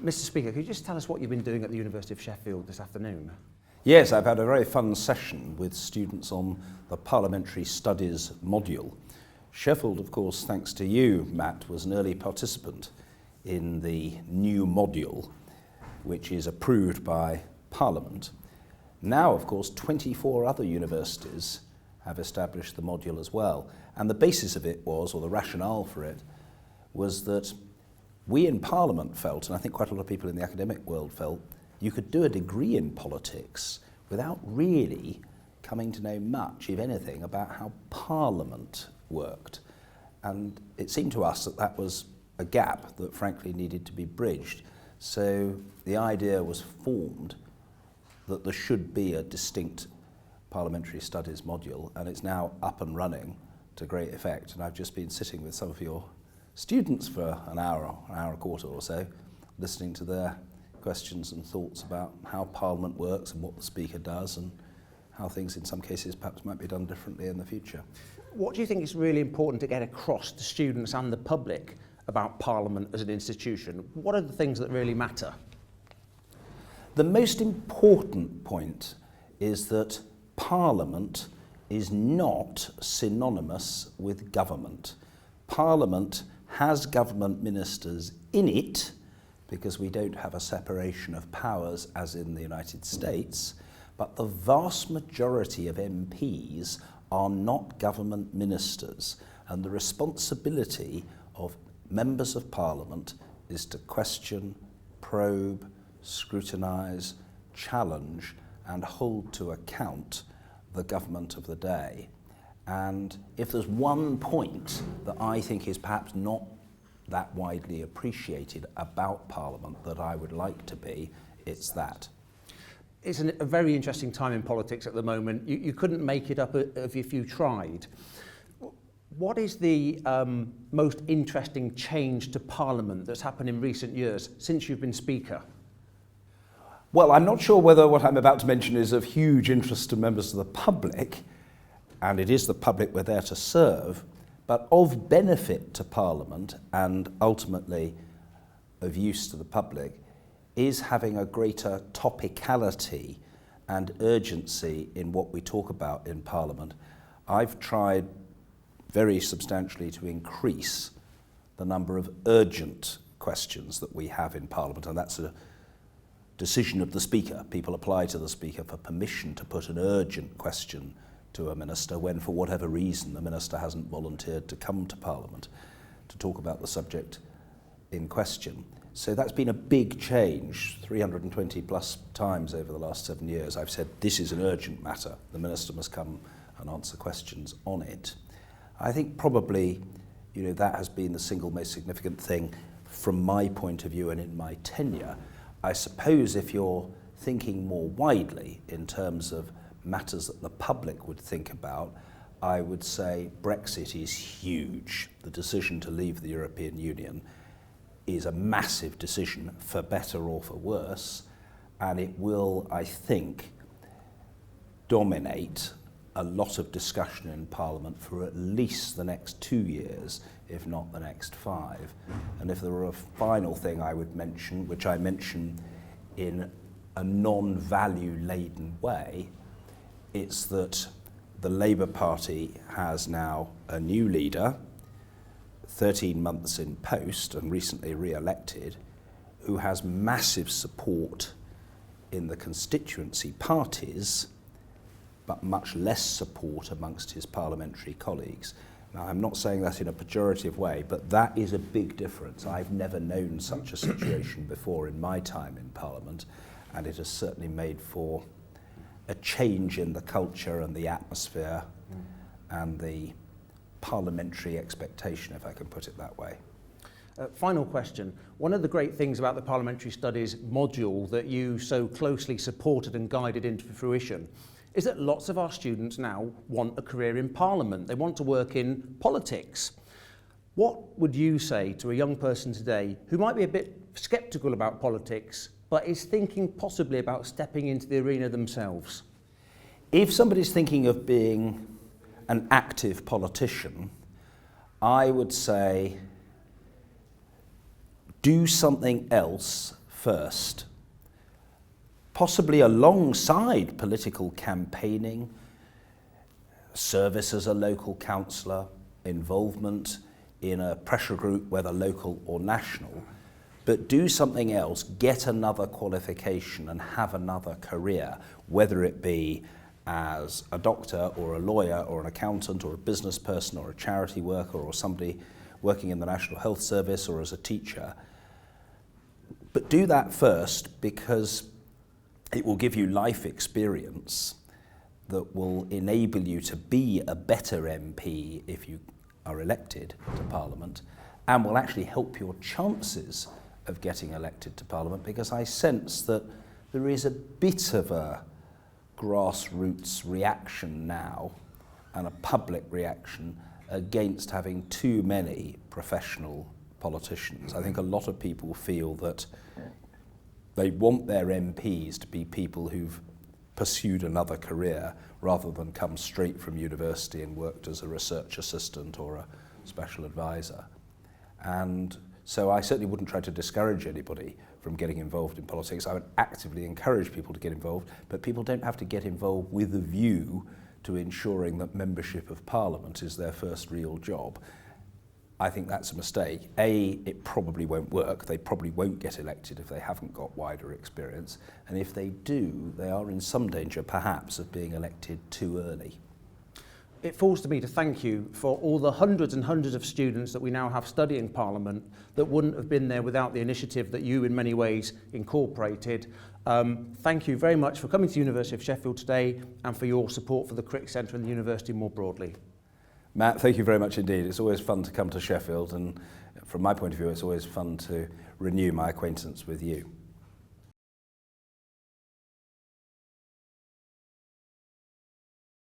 Mr. Speaker, could you just tell us what you've been doing at the University of Sheffield this afternoon? Yes, I've had a very fun session with students on the Parliamentary Studies module. Sheffield, of course, thanks to you, Matt, was an early participant in the new module, which is approved by Parliament. Now, of course, 24 other universities have established the module as well. And the basis of it was, or the rationale for it, was that we in Parliament felt, and I think quite a lot of people in the academic world felt, you could do a degree in politics without really coming to know much, if anything, about how Parliament worked. And it seemed to us that that was a gap that frankly needed to be bridged. So the idea was formed that there should be a distinct Parliamentary Studies module, and it's now up and running to great effect. And I've just been sitting with some of your students for an hour and a quarter or so, listening to their questions and thoughts about how Parliament works and what the Speaker does and how things in some cases perhaps might be done differently in the future. What do you think is really important to get across to students and the public about Parliament as an institution? What are the things that really matter? The most important point is that Parliament is not synonymous with government. Parliament has government ministers in it, because we don't have a separation of powers as in the United States, but the vast majority of MPs are not government ministers, and the responsibility of members of Parliament is to question, probe, scrutinise, challenge and hold to account the government of the day. And if there's one point that I think is perhaps not that widely appreciated about Parliament that I would like to be, it's that. It's a very interesting time in politics at the moment. You couldn't make it up if you tried. What is the most interesting change to Parliament that's happened in recent years since you've been Speaker? Well, I'm not sure whether what I'm about to mention is of huge interest to members of the public, and it is the public we're there to serve, but of benefit to Parliament and ultimately of use to the public is having a greater topicality and urgency in what we talk about in Parliament. I've tried very substantially to increase the number of urgent questions that we have in Parliament, and that's a decision of the Speaker. People apply to the Speaker for permission to put an urgent question to a minister when, for whatever reason, the minister hasn't volunteered to come to Parliament to talk about the subject in question. So that's been a big change. 320 plus times over the last 7 years I've said this is an urgent matter. The minister must come and answer questions on it. I think probably that has been the single most significant thing from my point of view and in my tenure. I suppose if you're thinking more widely in terms of matters that the public would think about, I would say Brexit is huge. The decision to leave the European Union is a massive decision, for better or for worse, and it will, I think, dominate a lot of discussion in Parliament for at least the next 2 years, if not the next 5. And if there were a final thing I would mention, which I mention in a non-value laden way, it's that the Labour Party has now a new leader, 13 months in post and recently re-elected, who has massive support in the constituency parties, but much less support amongst his parliamentary colleagues. Now, I'm not saying that in a pejorative way, but that is a big difference. I've never known such a situation before in my time in Parliament, and it has certainly made for a change in the culture and the atmosphere and the parliamentary expectation, if I can put it that way. Final question. One of the great things about the Parliamentary Studies module that you so closely supported and guided into fruition is that lots of our students now want a career in Parliament. They want to work in politics. What would you say to a young person today who might be a bit sceptical about politics but is thinking possibly about stepping into the arena themselves? If somebody's thinking of being an active politician, I would say do something else first, possibly alongside political campaigning, service as a local councillor, involvement in a pressure group, whether local or national, but do something else, get another qualification and have another career, whether it be as a doctor or a lawyer or an accountant or a business person or a charity worker or somebody working in the National Health Service or as a teacher. But do that first, because it will give you life experience that will enable you to be a better MP if you are elected to Parliament, and will actually help your chances of getting elected to Parliament, because I sense that there is a bit of a grassroots reaction now and a public reaction against having too many professional politicians. I think a lot of people feel that they want their MPs to be people who've pursued another career rather than come straight from university and worked as a research assistant or a special advisor. And so I certainly wouldn't try to discourage anybody from getting involved in politics. I would actively encourage people to get involved, but people don't have to get involved with a view to ensuring that membership of Parliament is their first real job. I think that's a mistake. A, it probably won't work. They probably won't get elected if they haven't got wider experience. And if they do, they are in some danger, perhaps, of being elected too early. It falls to me to thank you for all the hundreds and hundreds of students that we now have studying Parliament that wouldn't have been there without the initiative that you in many ways incorporated. Thank you very much for coming to the University of Sheffield today and for your support for the Crick Centre and the university more broadly. Matt, thank you very much indeed. It's always fun to come to Sheffield, and from my point of view, it's always fun to renew my acquaintance with you.